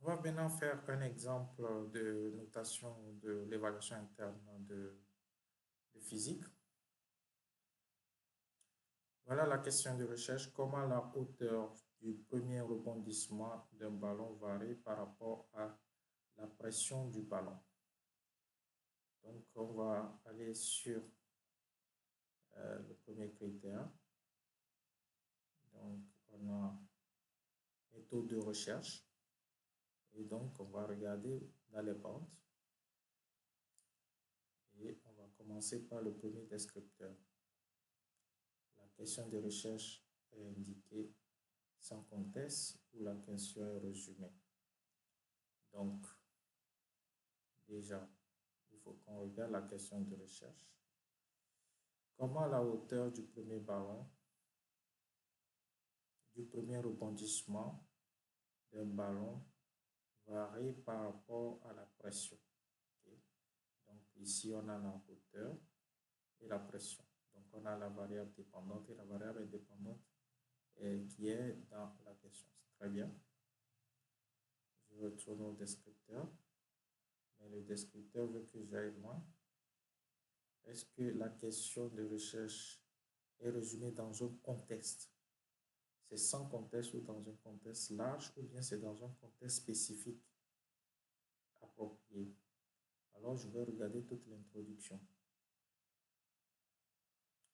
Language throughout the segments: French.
On va maintenant faire un exemple de notation de l'évaluation interne de physique. Voilà la question de recherche. Comment la hauteur du premier rebondissement d'un ballon varie par rapport à la pression du ballon? Donc, on va aller sur le premier critère. Donc, on a méthode de recherche. Et donc, on va regarder dans les pentes. Et on va commencer par le premier descripteur. La question de recherche est indiquée sans contexte ou la question est résumée. Donc, déjà, il faut qu'on regarde la question de recherche. Comment la hauteur du premier ballon, du premier rebondissement d'un ballon varie par rapport à la pression. Okay. Donc, ici, on a la hauteur et la pression. Donc, on a la variable dépendante et la variable indépendante qui est dans la question. Très bien. Je retourne au descripteur. Mais le descripteur veut que j'aille loin. Est-ce que la question de recherche est résumée dans un contexte? C'est sans contexte ou dans un contexte large ou bien c'est dans un contexte spécifique approprié? Alors, je vais regarder toute l'introduction.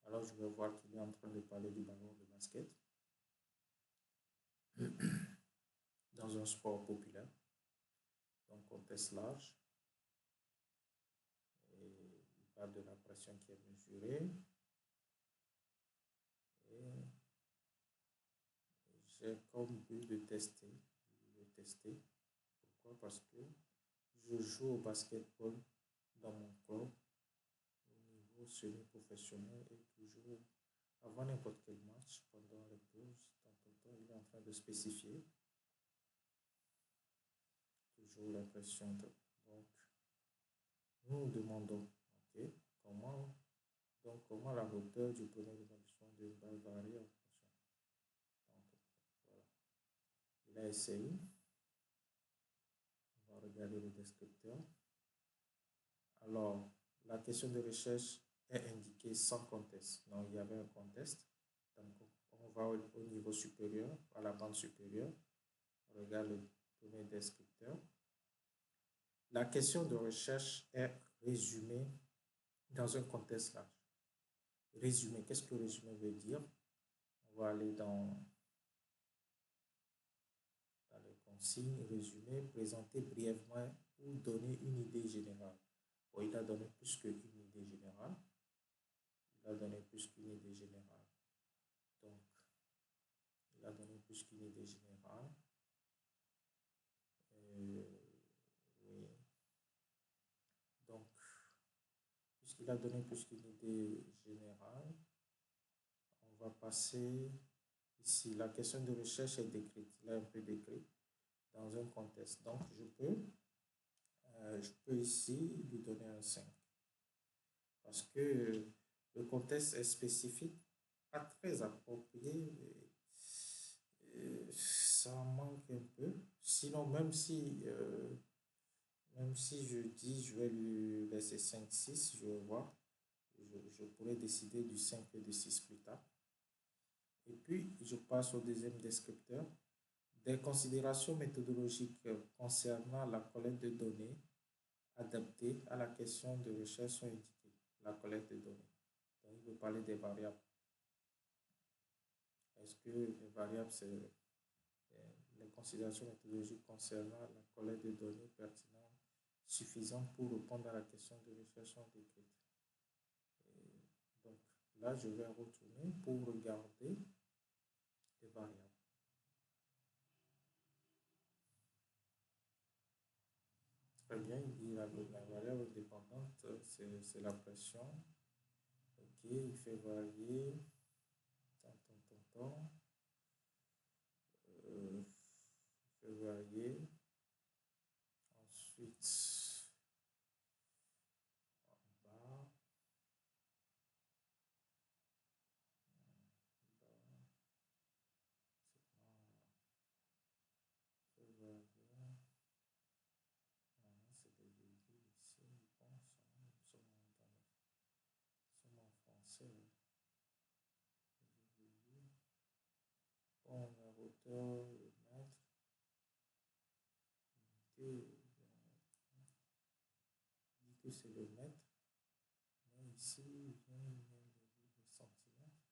Alors, je vais voir qu'il est en train de parler du ballon de basket dans un sport populaire, donc contexte large. Et il parle de la pression qui est mesurée. Et j'ai comme but de tester. Pourquoi? Parce que je joue au basketball dans mon club au niveau semi-professionnel et toujours avant n'importe quel match, pendant les pauses, il est en train de spécifier toujours la pression. Donc, nous nous demandons, ok, comment la hauteur du premier rebondissement de balle varie en fonction. Donc, voilà. Il a essayé. On va regarder le descripteur. Alors, la question de recherche est indiquée sans contexte. Donc, il y avait un contexte. Donc, on va au niveau supérieur, à la bande supérieure. On regarde le premier descripteur. La question de recherche est résumée dans un contexte large. Résumé, qu'est-ce que résumé veut dire? On va aller dans les consignes. Résumé, présenter brièvement ou donner une idée générale. Bon, il a donné plus qu'une idée générale. Donc, il a donné plus qu'une idée générale. Oui. Donc, puisqu'il a donné plus qu'une idée générale, on va passer ici. La question de recherche est décrite. Il a un peu décrit dans un contexte. Donc, je peux ici lui donner un 5. Parce que le contexte est spécifique, pas très approprié. Ça manque un peu. Sinon, même si je dis je vais lui laisser 5, 6, je vais voir. Je pourrais décider du 5 et du 6 plus tard. Et puis, je passe au deuxième descripteur. Des considérations méthodologiques concernant la collecte de données adaptées à la question de recherche sont indiquées. La collecte de données. Donc, il veut parler des variables. Est-ce que les variables, c'est les considérations méthodologiques concernant la collecte de données pertinentes suffisantes pour répondre à la question de recherche sont décrites? Donc, là, je vais retourner pour regarder les variables. Très bien, il dit la variable indépendante, c'est la pression. Ok, il fait varier. Il fait varier. Ensuite, en bas. Fait varier. Bon, la hauteur, le mètre, dit que c'est le mètre, mais ici, il vient le centimètre.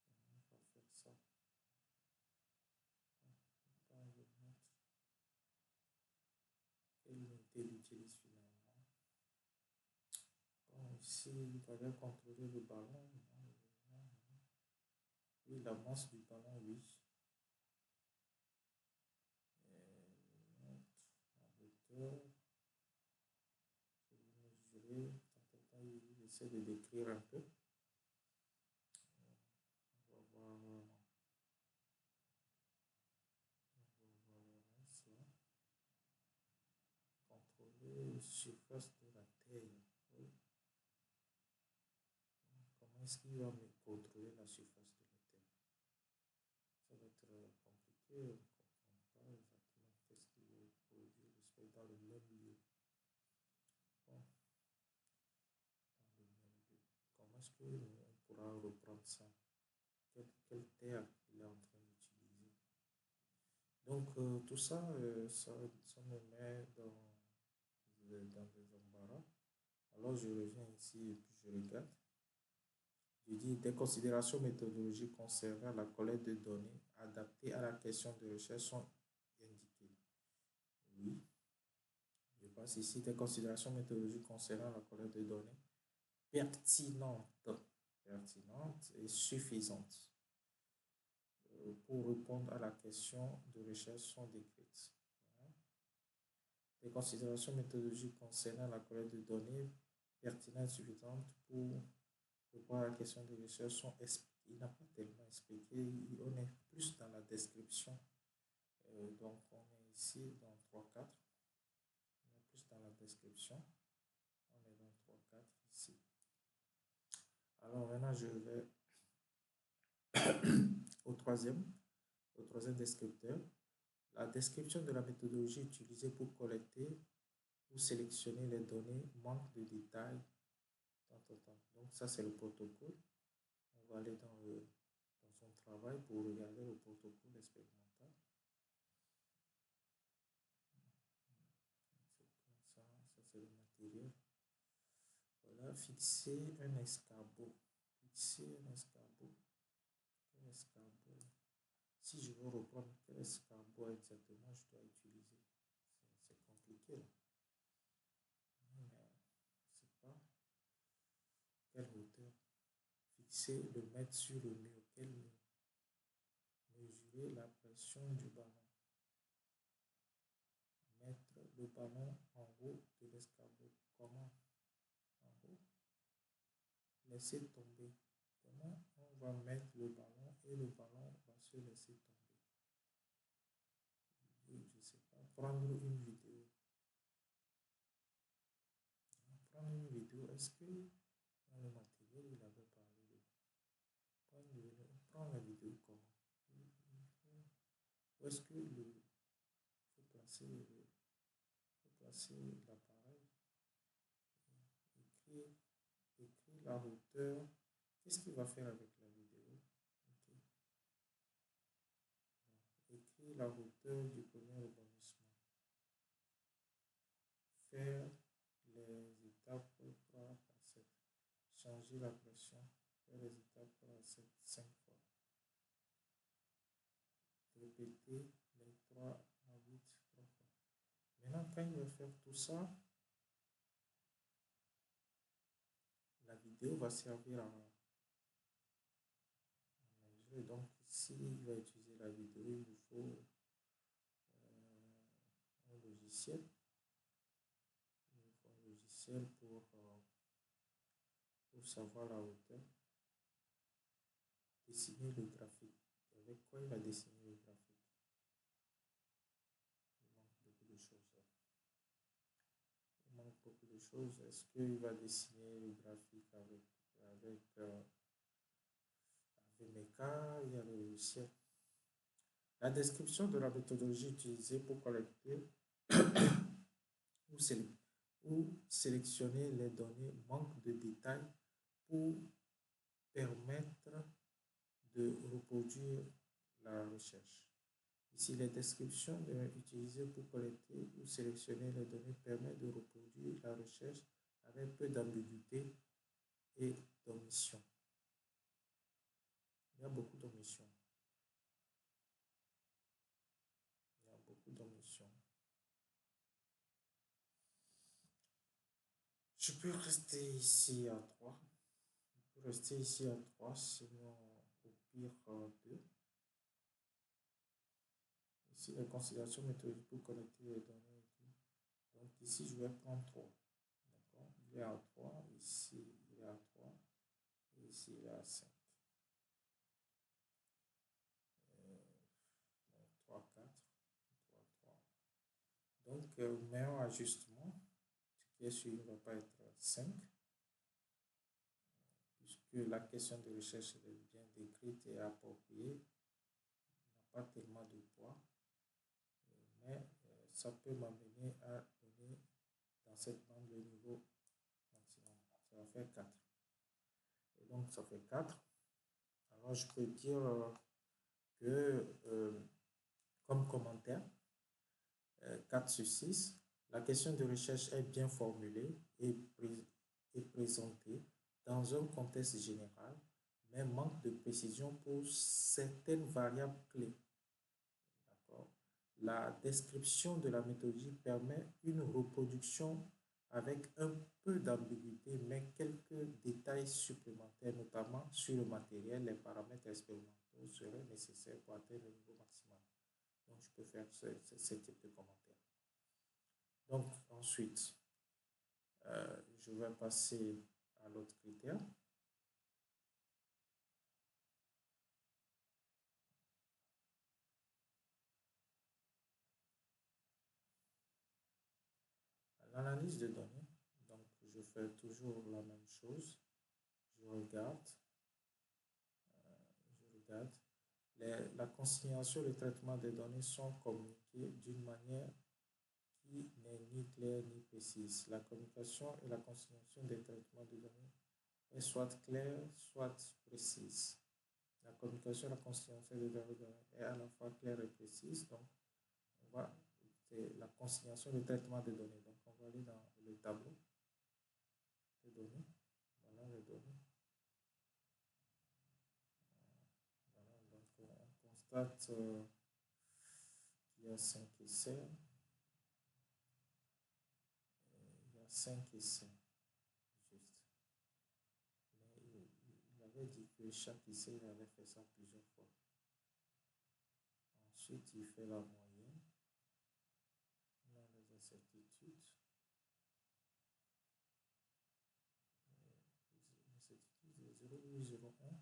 On va faire ça. Dans le mètre. Quelle unité il utilise finalement? Bon, ici, il fallait contrôler le ballon. Oui, la masse du ballon, oui. La hauteur. Je vais mesurer. J'essaie de décrire un peu. On va voir ça. Contrôler la surface de la Terre. Oui. Comment est-ce qu'il va me contrôler la surface de la Terre? Ça va être compliqué. On ne comprend pas exactement qu'est-ce qu'il veut produire. J'espère dans le même lieu. Bon. Dans le même lieu. Comment est-ce qu'on pourra reprendre ça? Quelle terre il est en train d'utiliser? Donc, tout ça, ça me met dans des embarras. Alors, je reviens ici et puis je regarde. Je dis des considérations méthodologiques concernant la collecte de données adaptées à la question de recherche sont indiquées. Oui. Je passe ici des considérations méthodologiques concernant la collecte de données pertinentes et suffisantes pour répondre à la question de recherche sont décrites. Des considérations méthodologiques concernant la collecte de données pertinentes et suffisantes pour répondre à la question de recherche sont expliquées. Il n'a pas tellement expliqué, on est plus dans la description. Donc on est ici dans 3.4. On est plus dans la description. On est dans 3.4 ici. Alors maintenant je vais au troisième descripteur. La description de la méthodologie utilisée pour collecter ou sélectionner les données manque de détails. Donc ça c'est le protocole. On va aller dans son travail pour regarder le protocole expérimental. Ça c'est le matériel. Voilà, fixer un escabeau. Fixer un escabeau. Un escabeau. Si je veux reprendre quel escabeau exactement je dois utiliser, c'est compliqué là. Mais je ne sais pas quelle hauteur. Fixer, le mettre sur le mur. Quel mur? Mesurer la pression du ballon. Mettre le ballon en haut de l'escabeau. Comment? En haut. Laisser tomber. Comment on va mettre le ballon et le ballon va se laisser tomber? Je ne sais pas. Prendre une vidéo. Prendre une vidéo. Est-ce que dans le matériel il avait parlé de prendre la vidéo comment? Où est-ce que il faut placer l'appareil? Écrire la hauteur. Qu'est-ce qu'il va faire avec la vidéo? Okay. Écrire la hauteur du premier rebondissement. Faire les étapes 3 à 7. Changer la pression. Faire les étapes 3 à 7 5 fois. Répéter les 3 à 8 3 fois. Maintenant, quand il va faire tout ça, la vidéo va servir à mesurer. Donc, ici, il va utiliser la vidéo, il nous faut un logiciel. Il nous faut un logiciel pour savoir la hauteur. Dessiner le graphique. Avec quoi il va dessiner le graphique? Il manque beaucoup de choses. Il manque beaucoup de choses. Est-ce qu'il va dessiner le graphique avec Vmeka? Il y a le logiciel. La description de la méthodologie utilisée pour collecter ou sélectionner les données manque de détails pour permettre de reproduire la recherche. Ici, les descriptions utilisées pour collecter ou sélectionner les données permettent de reproduire la recherche avec peu d'ambiguïté et d'omission. Il y a beaucoup d'omissions. Il y a beaucoup d'omissions. Je peux rester ici à 3. Je peux rester ici à 3, sinon au pire 2. Ici, les considérations méthodologiques pour collecter les données. Donc ici, je vais prendre 3. D'accord? Il est à 3. Ici, il est à 3. Et ici, il est à 5. 3, 4. 3, 3. Donc, meilleur ajustement, ce qui est sûr, il ne va pas être 5. Puisque la question de recherche est bien décrite et appropriée, n'a pas tellement de poids. Mais ça peut m'amener à donner dans cette bande le niveau maximum. Ça va faire 4. Et donc, ça fait 4. Alors, je peux dire que, comme commentaire, 4 sur 6, la question de recherche est bien formulée et présentée dans un contexte général, mais manque de précision pour certaines variables clés. La description de la méthodologie permet une reproduction avec un peu d'ambiguïté, mais quelques détails supplémentaires, notamment sur le matériel, les paramètres expérimentaux seraient nécessaires pour atteindre le niveau maximal. Donc, je peux faire ce type de commentaire. Donc, ensuite, je vais passer à l'autre critère. L'analyse de données. Donc, je fais toujours la même chose. Je regarde. La consignation et le traitement des données sont communiqués d'une manière qui n'est ni claire ni précise. La communication et la consignation des traitements de données est soit claire, soit précise. La communication et la consignation des données est à la fois claire et précise. Donc, c'est la consignation et le traitement des données. Donc, on va aller dans le tableau des données. Voilà les données. Voilà, donc, on constate qu'il y a 5 essais. Il y a 5 essais. Juste. Mais il avait dit que chaque essai, il avait fait ça plusieurs fois. Ensuite, il fait la moyenne. On a les incertitudes. L'incertitude est 0,01.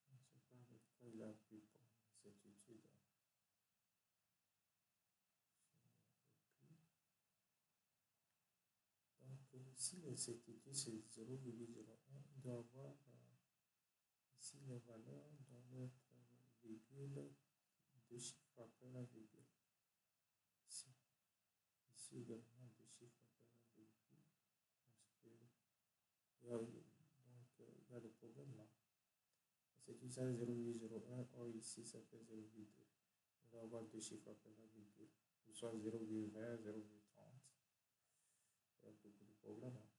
Je ne sais pas avec quoi il a pu prendre l'incertitude. Donc, ici, l'incertitude, c'est 0,01. Il doit avoir ici les valeurs doivent être virgule, 2 chiffres après la virgule. Ici. Ici également 2 chiffres après la virgule. Parce que il y a le problème là. C'est tout ça 0,01. Or ici, ça fait 0,2. On va avoir 2 chiffres après la virgule. Soit 0,20, 0,30. Il y a beaucoup de problèmes. Hein.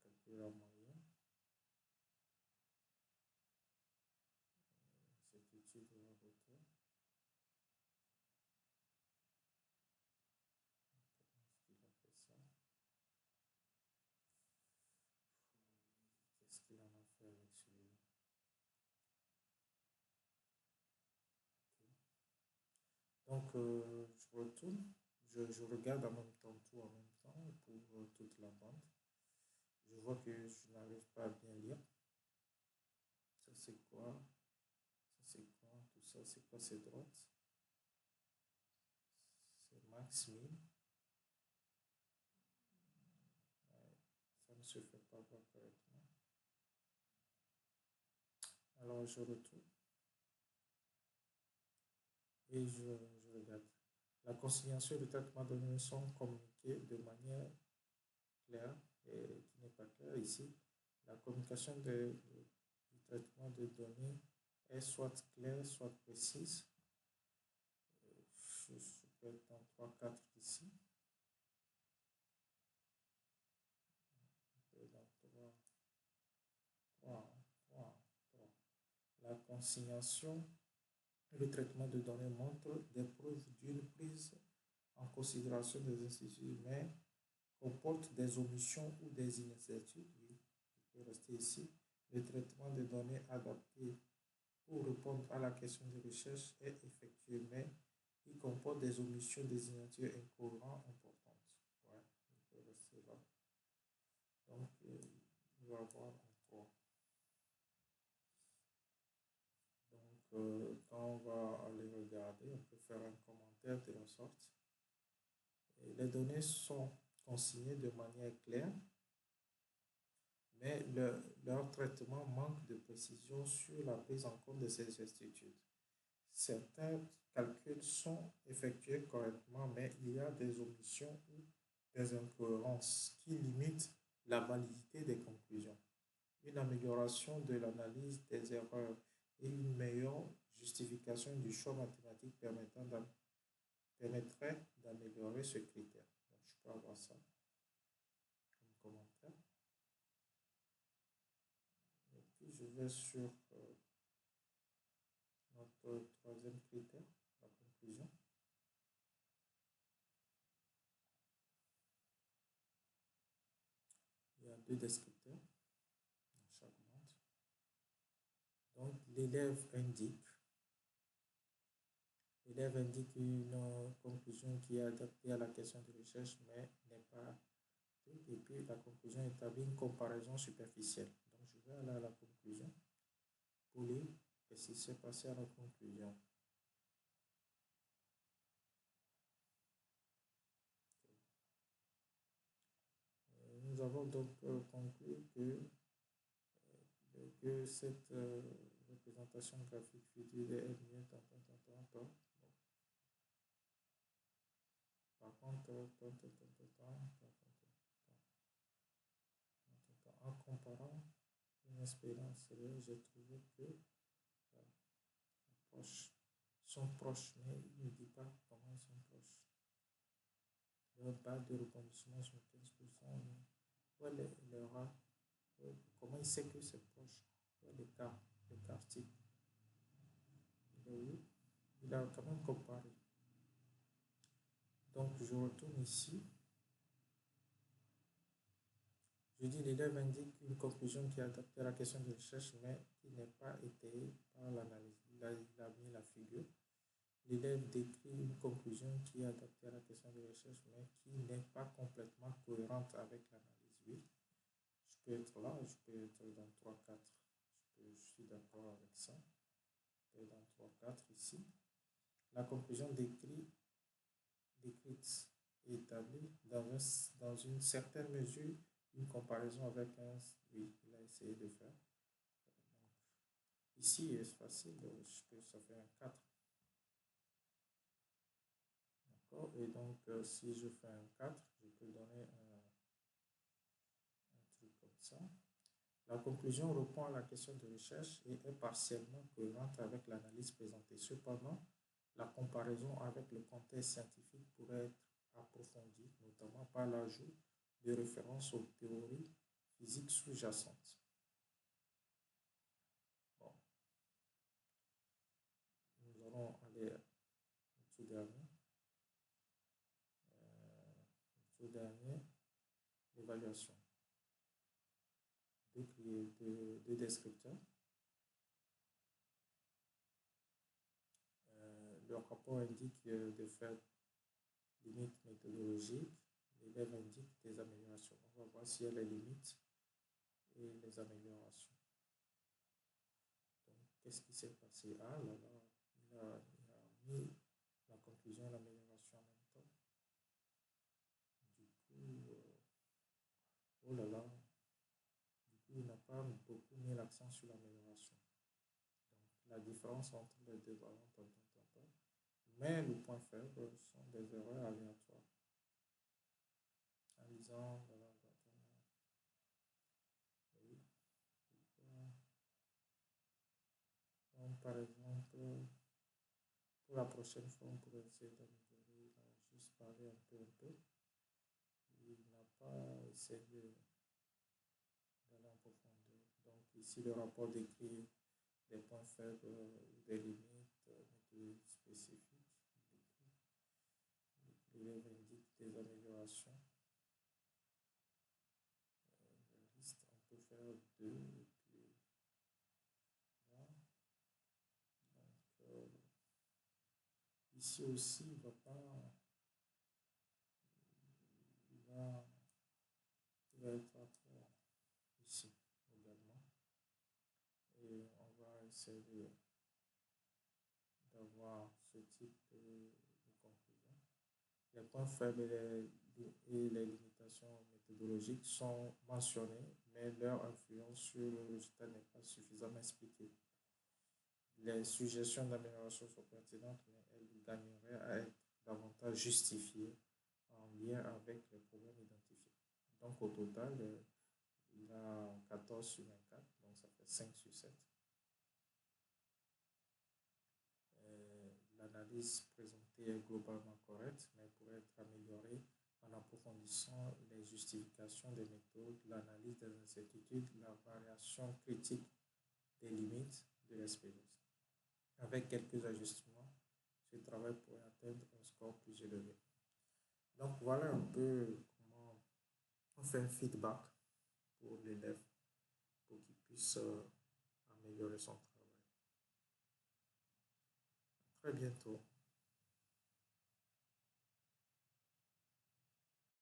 Calculer la moyenne. C'est utile de la hauteur. Comment est-ce qu'il a fait ça? Qu'est-ce qu'il en a fait avec celui-là? Okay. Donc, je retourne. Je regarde en même temps tout en même temps pour toute la bande. Je vois que je n'arrive pas à bien lire. Ça, c'est quoi? Ça, c'est quoi? Tout ça, c'est quoi? C'est droite. C'est max, min. Ouais, ça ne se fait pas voir correctement. Alors, je retourne. Et je regarde. La consignation et le traitement de données sont communiqués de manière claire et qui n'est pas claire ici. La communication du traitement de données est soit claire, soit précise. Je peux être dans 3-4 ici. Dans 3. La consignation et le traitement de données montrent des preuves d'une prise en considération des instituts, mais comporte des omissions ou des inexactitudes. Oui, je peux rester ici. Le traitement de données adapté pour répondre à la question de recherche est effectué, mais il comporte des omissions, des inexactitudes incohérentes importantes. Ouais, je peux rester là. Donc, il va y avoir encore. Donc, quand on va aller regarder, on peut faire un commentaire de la sorte. Et les données sont consignées de manière claire, mais leur traitement manque de précision sur la prise en compte de ces incertitudes. Certains calculs sont effectués correctement, mais il y a des omissions ou des incohérences qui limitent la validité des conclusions. Une amélioration de l'analyse des erreurs et une meilleure justification du choix mathématique permettrait d'améliorer ce critère. Donc, je peux avoir ça comme commentaire. Et puis, je vais sur notre troisième critère, la conclusion. Il y a 2 descripteurs dans chaque bande. Donc, l'élève indique une conclusion qui est adaptée à la question de recherche, mais n'est pas. Et puis, la conclusion établit une comparaison superficielle. Donc, je vais aller à la conclusion pour lire ce qui s'est passé à la conclusion. Nous avons donc conclu que cette représentation graphique future est mieux. Par contre, en comparant une expérience réelle, j'ai trouvé que sont proches, mais il ne dit pas comment ils sont proches. Leur base de rebondissement sur 15%. Comment il sait que c'est proche? L'écart type. Il a quand même comparé. Donc, je retourne ici. Je dis l'élève indique une conclusion qui est adaptée à la question de recherche, mais qui n'est pas étayée par l'analyse. Il a mis la figure. L'élève décrit une conclusion qui est adaptée à la question de recherche, mais qui n'est pas complètement cohérente avec l'analyse. Oui, je peux être là, je peux être dans 3-4. Je suis d'accord avec ça. Je peux être dans 3-4 ici. La conclusion décrite et établie dans une certaine mesure une comparaison avec un. Oui, il a essayé de faire. Donc, ici, c'est facile, ça fait un 4. D'accord? Et donc, si je fais un 4, je peux donner un truc comme ça. La conclusion répond à la question de recherche et est partiellement cohérente avec l'analyse présentée. Cependant, la comparaison avec le contexte scientifique pourrait être approfondie, notamment par l'ajout de références aux théories physiques sous-jacentes. Bon. Nous allons aller au tout dernier. L'évaluation. Deux descripteurs. Le rapport indique des faits limites méthodologiques. L'élève indique des améliorations. On va voir s'il y a les limites et les améliorations. Donc, qu'est-ce qui s'est passé? Ah là là, il a mis la conclusion et l'amélioration en même temps. Du coup, oh là là, du coup, il n'a pas beaucoup mis l'accent sur l'amélioration. Donc, la différence entre les deux ballons, Mais le point faible sont des erreurs aléatoires. En lisant dans la boîte à notes. Oui. Donc, par exemple, pour la prochaine fois, on pourrait essayer d'améliorer. Il a juste parlé un peu. Il n'a pas essayé d'aller en profondeur. Donc, ici, le rapport décrit des points faibles ou des limites méthodologiques spécifiques. Il indique des améliorations. Liste, on peut faire 2 et puis là. Donc, ici aussi, il va pas. Il va être après ici également. Et on va essayer d'avoir ce type de conclusion. Les points faibles et les limitations méthodologiques sont mentionnés, mais leur influence sur le résultat n'est pas suffisamment expliquée. Les suggestions d'amélioration sont pertinentes, mais elles gagneraient à être davantage justifiées en lien avec les problèmes identifiés. Donc au total, il a 14 sur 24, donc ça fait 5 sur 7. L'analyse présentée est globalement correcte, mais pourrait être améliorée en approfondissant les justifications des méthodes, l'analyse des incertitudes, la variation critique des limites de l'expérience. Avec quelques ajustements, ce travail pourrait atteindre un score plus élevé. Donc voilà un peu comment on fait un feedback pour l'élève pour qu'il puisse améliorer son travail. À très bientôt.